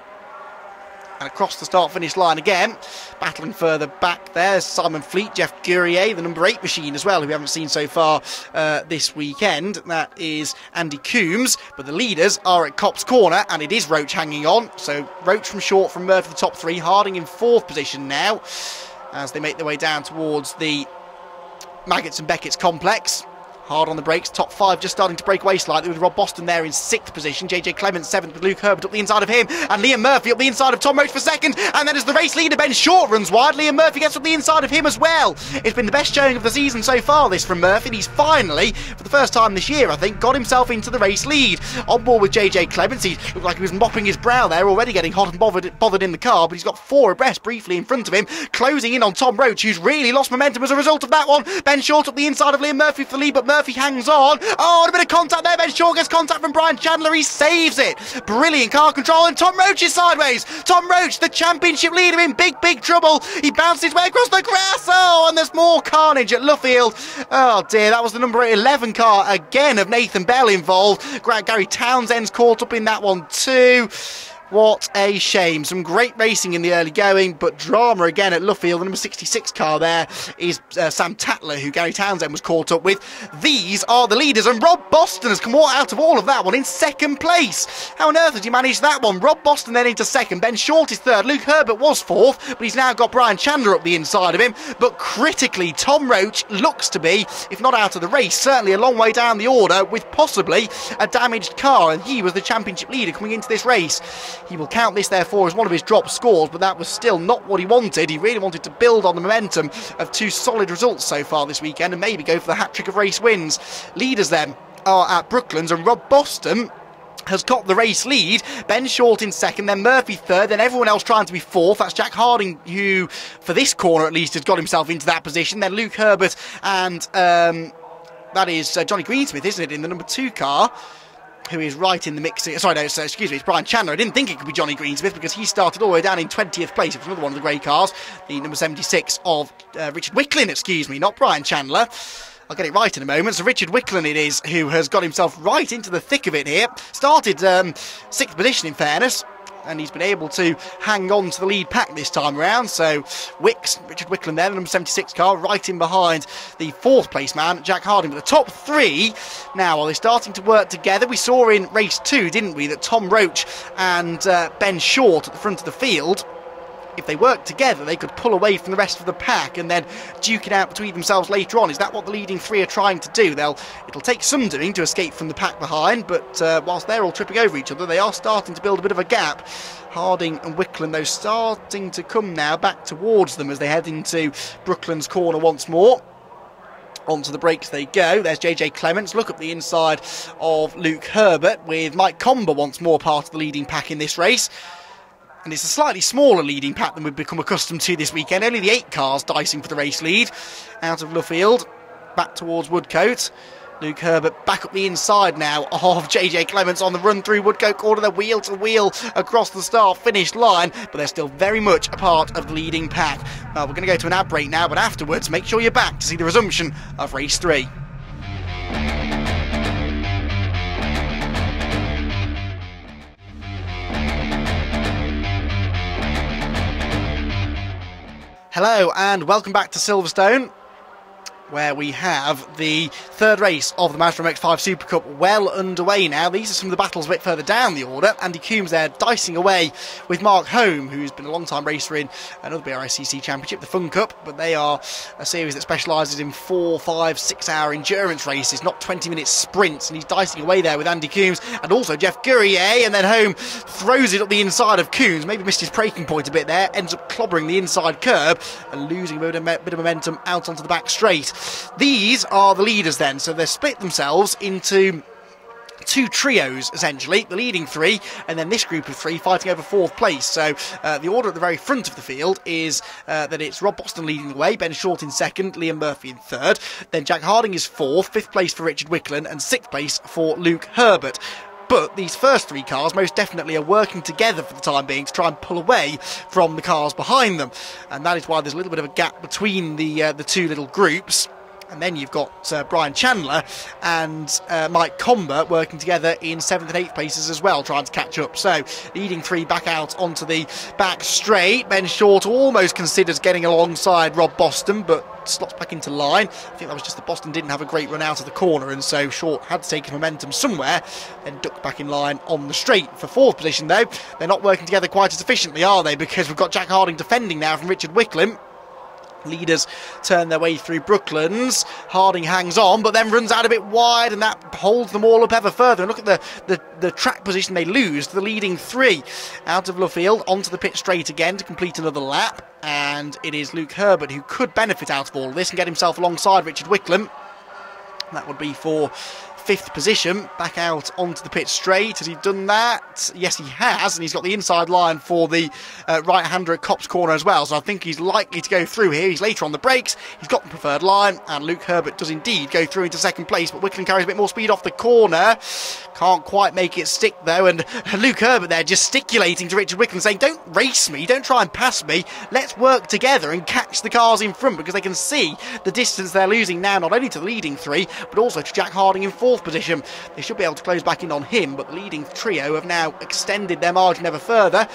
And across the start-finish line again, battling further back there, Simon Fleet, Jeff Gurrier, the number 8 machine as well, who we haven't seen so far this weekend. That is Andy Coombs, but the leaders are at Copse Corner, and it is Roach hanging on. So Roach from Short from Murphy, the top 3. Harding in 4th position now as they make their way down towards the Maggots and Beckett's complex. Hard on the brakes, top 5 just starting to break away slightly with Rob Boston there in 6th position. JJ Clements 7th with Luke Herbert up the inside of him, and Liam Murphy up the inside of Tom Roach for 2nd. And then as the race leader Ben Short runs wide, Liam Murphy gets up the inside of him as well. It's been the best showing of the season so far, this from Murphy, and he's finally, for the first time this year I think, got himself into the race lead. On board with JJ Clements, he looked like he was mopping his brow there, already getting hot and bothered in the car, but he's got 4 abreast briefly in front of him, closing in on Tom Roach, who's really lost momentum as a result of that one. Ben Short up the inside of Liam Murphy for the lead, but Murphy hangs on. Oh, and a bit of contact there. Ben Short gets contact from Brian Chandler. He saves it. Brilliant car control, and Tom Roach is sideways. Tom Roach, the championship leader, in big trouble. He bounced his way across the grass. Oh, and there's more carnage at Luffield. Oh dear, that was the number 11 car again of Nathan Bell involved. Gary Townsend's caught up in that one too. What a shame. Some great racing in the early going, but drama again at Luffield. The number 66 car there is Sam Tatler, who Gary Townsend was caught up with. These are the leaders, and Rob Boston has come out of all of that one in 2nd place. How on earth did he manage that one? Rob Boston then into 2nd. Ben Short is 3rd. Luke Herbert was 4th, but he's now got Brian Chandler up the inside of him. But critically, Tom Roach looks to be, if not out of the race, certainly a long way down the order with possibly a damaged car, and he was the championship leader coming into this race. He will count this therefore as one of his drop scores, but that was still not what he wanted. He really wanted to build on the momentum of 2 solid results so far this weekend and maybe go for the hat-trick of race wins. Leaders then are at Brooklands, and Rob Boston has got the race lead. Ben Short in 2nd, then Murphy 3rd, then everyone else trying to be 4th. That's Jack Harding, who, for this corner at least, has got himself into that position. Then Luke Herbert and that is Johnny Greensmith, isn't it, in the number 2 car. who is right in the mix. Sorry, no, excuse me, it's Brian Chandler. I didn't think it could be Johnny Greensmith because he started all the way down in 20th place. It was another one of the grey cars, the number 76 of Richard Wicklin, excuse me, not Brian Chandler. I'll get it right in a moment. So Richard Wicklin it is who has got himself right into the thick of it here. Started 6th position in fairness, and he's been able to hang on to the lead pack this time around. So Richard Wicklin there, the number 76 car, right in behind the 4th place man, Jack Harding. But the top 3 now, are they starting to work together? We saw in race 2, didn't we, that Tom Roach and Ben Short at the front of the field, if they work together, they could pull away from the rest of the pack and then duke it out between themselves later on. Is that what the leading 3 are trying to do? It'll take some doing to escape from the pack behind, but whilst they're all tripping over each other, they are starting to build a bit of a gap. Harding and Wicklin, though, starting to come now back towards them as they head into Brooklands corner once more. Onto the brakes they go. There's JJ Clements. Look up the inside of Luke Herbert, with Mike Comber once more part of the leading pack in this race. And it's a slightly smaller leading pack than we've become accustomed to this weekend. Only the 8 cars dicing for the race lead. Out of Luffield, back towards Woodcote. Luke Herbert back up the inside now of JJ Clements on the run through Woodcote corner. They're wheel to wheel across the start-finish line, but they're still very much a part of the leading pack. Well, we're going to go to an ad break now, but afterwards, make sure you're back to see the resumption of race 3. Hello and welcome back to Silverstone, where we have the 3rd race of the Mazda MX-5 SuperCup well underway now. These are some of the battles a bit further down the order. Andy Coombs there dicing away with Mark Home, who's been a long-time racer in another BRSCC Championship, the Fun Cup, but they are a series that specialises in 4, 5, 6 hour endurance races, not 20-minute sprints, and he's dicing away there with Andy Coombs and also Jeff Gurrier, and then Home throws it up the inside of Coombs, maybe missed his braking point a bit there, ends up clobbering the inside curb and losing a bit of momentum out onto the back straight. These are the leaders then, so they've split themselves into 2 trios essentially, the leading 3 and then this group of 3 fighting over 4th place. So the order at the very front of the field is that it's Rob Boston leading the way, Ben Short in 2nd, Liam Murphy in 3rd, then Jack Harding is 4th, 5th place for Richard Wicklin and 6th place for Luke Herbert. But these first 3 cars most definitely are working together for the time being to try and pull away from the cars behind them, and that is why there's a little bit of a gap between the 2 little groups. And then you've got Brian Chandler and Mike Comber working together in 7th and 8th places as well, trying to catch up. So leading 3 back out onto the back straight. Ben Short almost considers getting alongside Rob Boston, but slots back into line. I think that was just that Boston didn't have a great run out of the corner, and so Short had to take his momentum somewhere, then ducked back in line on the straight. For 4th position, though, they're not working together quite as efficiently, are they? Because we've got Jack Harding defending now from Richard Wicklin. Leaders turn their way through Brooklands. Harding hangs on, but then runs out a bit wide, and that holds them all up ever further. And look at the track position they lose to the leading 3. Out of Luffield, onto the pit straight again to complete another lap. And it is Luke Herbert who could benefit out of all of this and get himself alongside Richard Wicklin. That would be for 5th position, back out onto the pit straight. Has he done that? Yes, he has, and he's got the inside line for the right-hander at Copse Corner as well, so I think he's likely to go through here. He's later on the brakes, he's got the preferred line, and Luke Herbert does indeed go through into 2nd place, but Wicklin carries a bit more speed off the corner. Can't quite make it stick, though, and Luke Herbert there gesticulating to Richard Wicklin, saying, don't race me, don't try and pass me, let's work together and catch the cars in front, because they can see the distance they're losing now, not only to the leading 3, but also to Jack Harding in 4th position. They should be able to close back in on him, but the leading trio have now extended their margin ever further.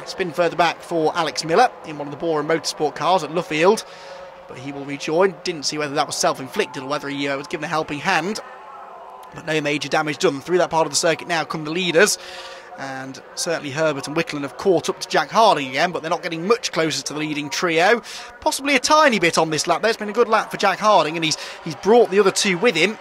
Spin further back for Alex Miller in one of the Bora Motorsport cars at Luffield, but he will rejoin. Didn't see whether that was self-inflicted or whether he was given a helping hand, but no major damage done. Through that part of the circuit now come the leaders, and certainly Herbert and Wicklin have caught up to Jack Harding again, but they're not getting much closer to the leading trio. Possibly a tiny bit on this lap. There's been a good lap for Jack Harding, and he's brought the other 2 with him.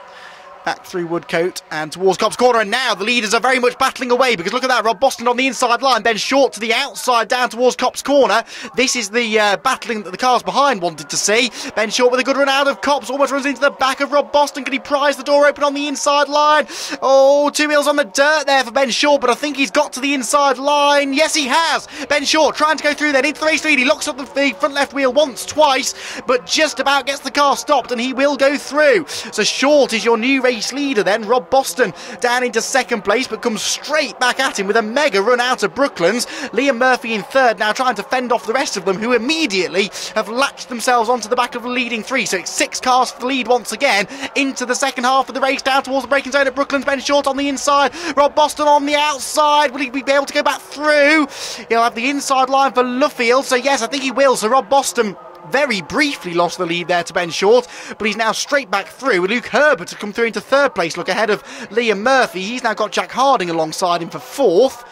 Back through Woodcote and towards Copse Corner, and now the leaders are very much battling away, because look at that, Rob Boston on the inside line, Ben Short to the outside down towards Copse Corner. This is the battling that the cars behind wanted to see. Ben Short with a good run out of Copse, almost runs into the back of Rob Boston. Can he prise the door open on the inside line? Oh, 2 wheels on the dirt there for Ben Short, but I think he's got to the inside line. Yes, he has. Ben Short trying to go through then into the race lead. He locks up the front left wheel once, twice, but just about gets the car stopped, and he will go through. So Short is your new race leader then, Rob Boston, down into second place, but comes straight back at him with a mega run out of Brooklands. Liam Murphy in third, now trying to fend off the rest of them, who immediately have latched themselves onto the back of the leading three. So it's 6 cars for the lead once again into the second half of the race, down towards the braking zone at Brooklands. Ben Short on the inside, Rob Boston on the outside. Will he be able to go back through? He'll have the inside line for Luffield, so yes, I think he will. So Rob Boston very briefly lost the lead there to Ben Short, but he's now straight back through. Luke Herbert to come through into third place, look ahead of Liam Murphy. He's now got Jack Harding alongside him for fourth.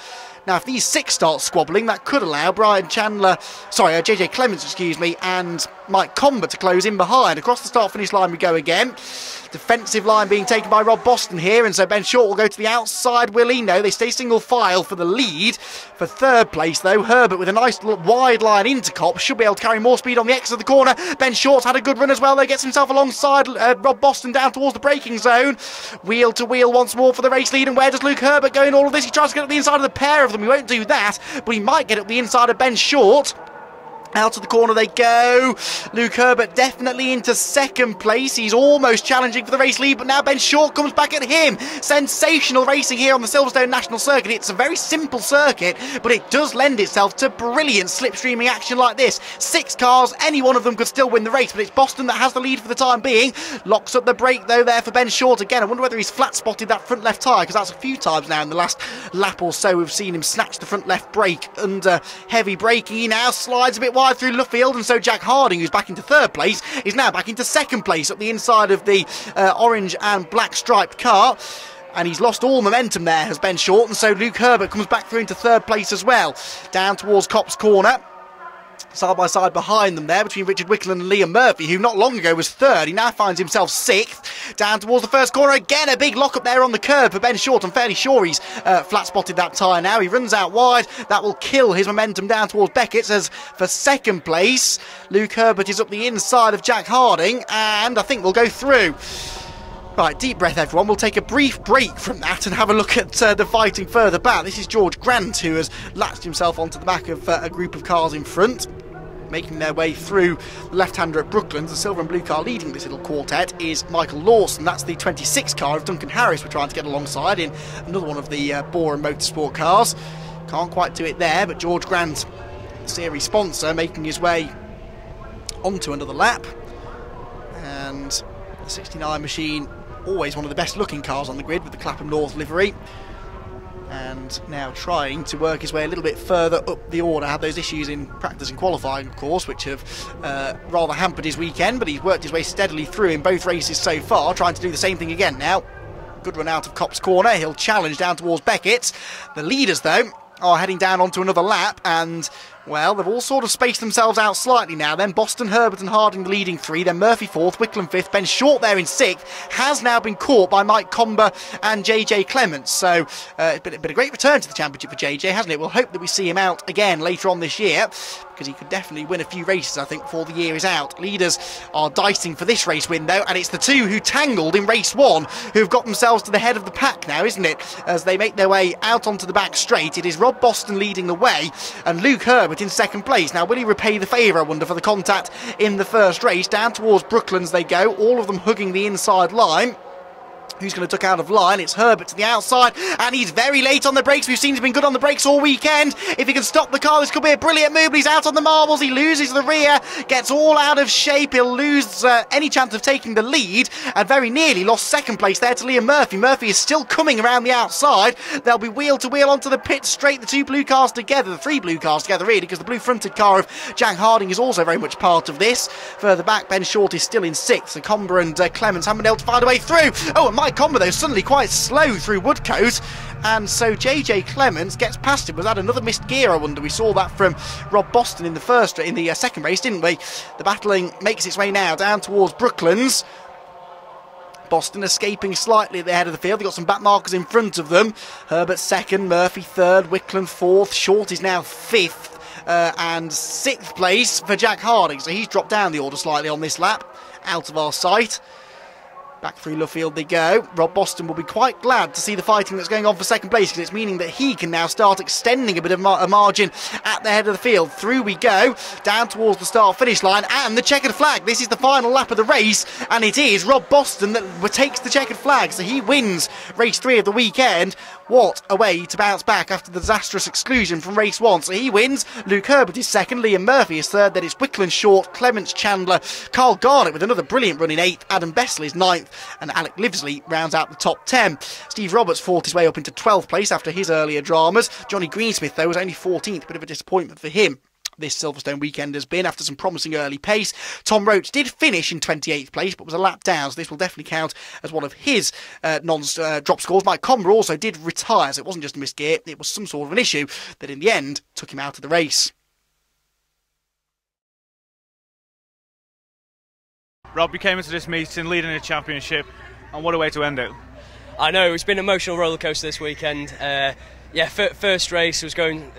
Now, if these 6 start squabbling, that could allow JJ Clements, and Mike Comber to close in behind. Across the start-finish line we go again. Defensive line being taken by Rob Boston here, and so Ben Short will go to the outside, will he? No, they stay single file for the lead. For third place, though, Herbert with a nice wide line into Cop should be able to carry more speed on the exit of the corner. Ben Short's had a good run as well, though, gets himself alongside Rob Boston down towards the braking zone. Wheel to wheel once more for the race lead, and where does Luke Herbert go in all of this? He tries to get up the inside of the pair of them. He won't do that, but he might get up the inside of Ben Short. Out of the corner they go. Luke Herbert definitely into second place. He's almost challenging for the race lead, but now Ben Short comes back at him. Sensational racing here on the Silverstone National Circuit. It's a very simple circuit, but it does lend itself to brilliant slipstreaming action like this. 6 cars, any one of them could still win the race, but it's Boston that has the lead for the time being. Locks up the brake though there for Ben Short again. I wonder whether he's flat spotted that front left tyre, because that's a few times now in the last lap or so we've seen him snatch the front left brake under heavy braking. He now slides a bit wide through Luffield, and so Jack Harding, who's back into third place, is now back into second place up the inside of the orange and black striped car. And he's lost all momentum there, has Ben Short, and so Luke Herbert comes back through into third place as well. Down towards Copse Corner. Side by side behind them there between Richard Wickland and Liam Murphy, who not long ago was third. He now finds himself 6th. Down towards the first corner again, a big lock up there on the curb for Ben Short. I'm fairly sure he's flat spotted that tyre now. He runs out wide. That will kill his momentum down towards Beckett. As for second place, Luke Herbert is up the inside of Jack Harding, and I think we'll go through. Right, deep breath everyone. We'll take a brief break from that and have a look at the fighting further back. This is George Grant, who has latched himself onto the back of a group of cars in front, making their way through the left-hander at Brooklands. The silver and blue car leading this little quartet is Michael Lawson. That's the 26 car of Duncan Harris we're trying to get alongside in another one of the Bora Motorsport cars. Can't quite do it there, but George Grant, series sponsor, making his way onto another lap. And the 69 machine, always one of the best looking cars on the grid with the Clapham North livery, and now trying to work his way a little bit further up the order. Had those issues in practice and qualifying, of course, which have rather hampered his weekend, but he's worked his way steadily through in both races so far, trying to do the same thing again now. Good run out of Copse Corner. He'll challenge down towards Beckett. The leaders, though, are heading down onto another lap, and well, they've all sort of spaced themselves out slightly now. Then Boston, Herbert and Harding the leading 3, then Murphy 4th, Wickland 5th, Ben Short there in 6th, has now been caught by Mike Comber and JJ Clements. So it's been a great return to the championship for JJ, hasn't it? We'll hope that we see him out again later on this year, because he could definitely win a few races, I think, before the year is out. Leaders are dicing for this race window, and it's the 2 who tangled in race 1 who've got themselves to the head of the pack now, isn't it? As they make their way out onto the back straight, it is Rob Boston leading the way and Luke Herbert in second place. Now, will he repay the favour, I wonder, for the contact in the first race? Down towards Brooklands they go, all of them hugging the inside line. Who's going to duck out of line? It's Herbert to the outside, and he's very late on the brakes. We've seen he's been good on the brakes all weekend. If he can stop the car, this could be a brilliant move, but he's out on the marbles. He loses the rear, gets all out of shape. He'll lose any chance of taking the lead, and very nearly lost second place there to Liam Murphy. Murphy is still coming around the outside. They'll be wheel to wheel onto the pit straight, the 2 blue cars together, the 3 blue cars together really, because the blue fronted car of Jack Harding is also very much part of this. Further back, Ben Short is still in 6th, and Comber and Clements haven't been able to find a way through. Oh, and Mike Comber, though, suddenly quite slow through Woodcote, and so JJ Clements gets past him. Was that another missed gear, I wonder? We saw that from Rob Boston in the second race, didn't we? The battling makes its way now down towards Brooklands. Boston escaping slightly at the head of the field. They've got some back markers in front of them. Herbert second, Murphy third, Wickland 4th, Short is now 5th, and 6th place for Jack Harding, so he's dropped down the order slightly on this lap, out of our sight. Back through Luffield they go. Rob Boston will be quite glad to see the fighting that's going on for second place, because it's meaning that he can now start extending a bit of a margin at the head of the field. Through we go, down towards the start-finish line, and the checkered flag. This is the final lap of the race, and it is Rob Boston that takes the checkered flag, so he wins race 3 of the weekend. What a way to bounce back after the disastrous exclusion from race 1. So he wins. Luke Herbert is second, Liam Murphy is third, then it's Wickland Short, Clements Chandler, Carl Garnett with another brilliant run in 8th, Adam Bessel is 9th, and Alec Livesley rounds out the top 10. Steve Roberts fought his way up into 12th place after his earlier dramas. Johnny Greensmith, though, was only 14th, bit of a disappointment for him. This Silverstone weekend has been after some promising early pace. Tom Roach did finish in 28th place, but was a lap down, so this will definitely count as one of his drop scores. Mike Comber also did retire, so it wasn't just a missed gear, it was some sort of an issue that in the end took him out of the race. Rob, you came into this meeting leading the championship, and what a way to end it. I know, it's been an emotional rollercoaster this weekend. Yeah, first race was going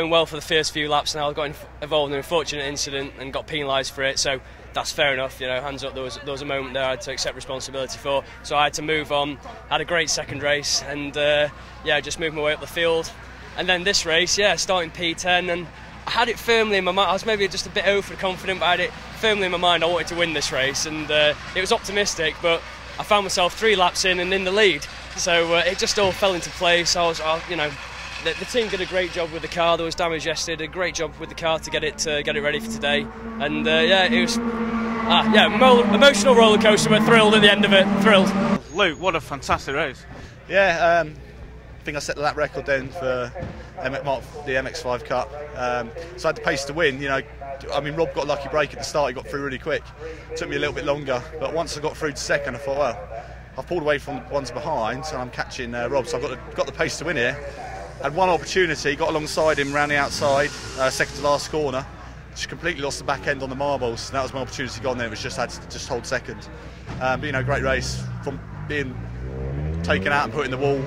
well for the first few laps, and I got involved in an unfortunate incident and got penalised for it. So that's fair enough. You know, hands up. There was a moment there I had to accept responsibility for. So I had to move on. Had a great second race, and yeah, just moved my way up the field. And then this race, yeah, starting P10, and I had it firmly in my mind. I was maybe just a bit overconfident, but I had it firmly in my mind. I wanted to win this race, and it was optimistic, but I found myself 3 laps in and in the lead. So it just all fell into place. You know, the team did a great job with the car. There was damage yesterday. Did a great job with the car to get it ready for today. And yeah, it was emotional rollercoaster, but thrilled at the end of it. Thrilled. Luke, what a fantastic race. Yeah, I think I set the lap record then for the MX-5 Cup. So I had the pace to win. You know, I mean, Rob got a lucky break at the start. He got through really quick. It took me a little bit longer, but once I got through to second, I thought, well, I've pulled away from the ones behind, so I'm catching Rob. So I've got the pace to win here. Had one opportunity, got alongside him around the outside, second to last corner. Just completely lost the back end on the marbles. And that was my opportunity gone there. It was just had to just hold second. But you know, great race from being taken out and put in the wall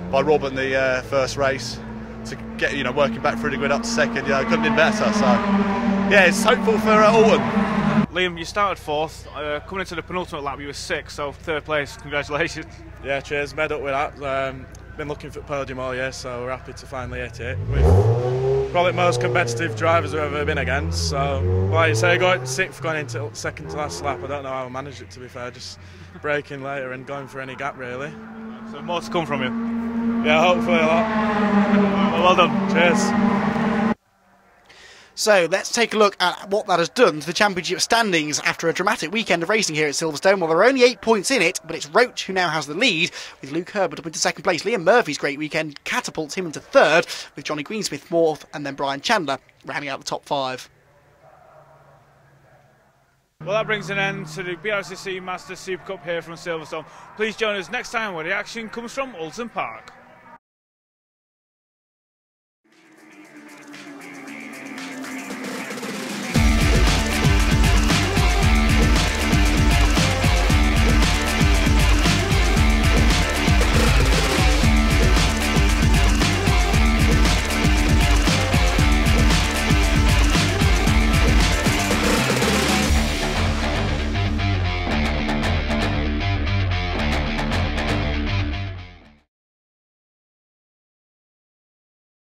by Rob in the first race to get, you know, working back through the grid up to second. You know, couldn't have been better. So yeah, it's hopeful for autumn. Liam, you started 4th. Coming into the penultimate lap, you were 6th, so 3rd place. Congratulations. Yeah, cheers. Made up with that. Been looking for the podium all year, so we're happy to finally hit it. With probably the most competitive drivers we've ever been against. So, like you say, going 6th, going into second to last lap. I don't know how I managed it, to be fair. Just braking later and going for any gap, really. So more to come from you. Yeah, hopefully a lot. Well done. Cheers. So let's take a look at what that has done to the championship standings after a dramatic weekend of racing here at Silverstone. Well, there are only 8 points in it, but it's Roach who now has the lead, with Luke Herbert up into second place. Liam Murphy's great weekend catapults him into third, with Johnny Greensmith fourth, and then Brian Chandler rounding out the top 5. Well, that brings an end to the BRSCC Mazda SuperCup here from Silverstone. Please join us next time where the action comes from Alton Park.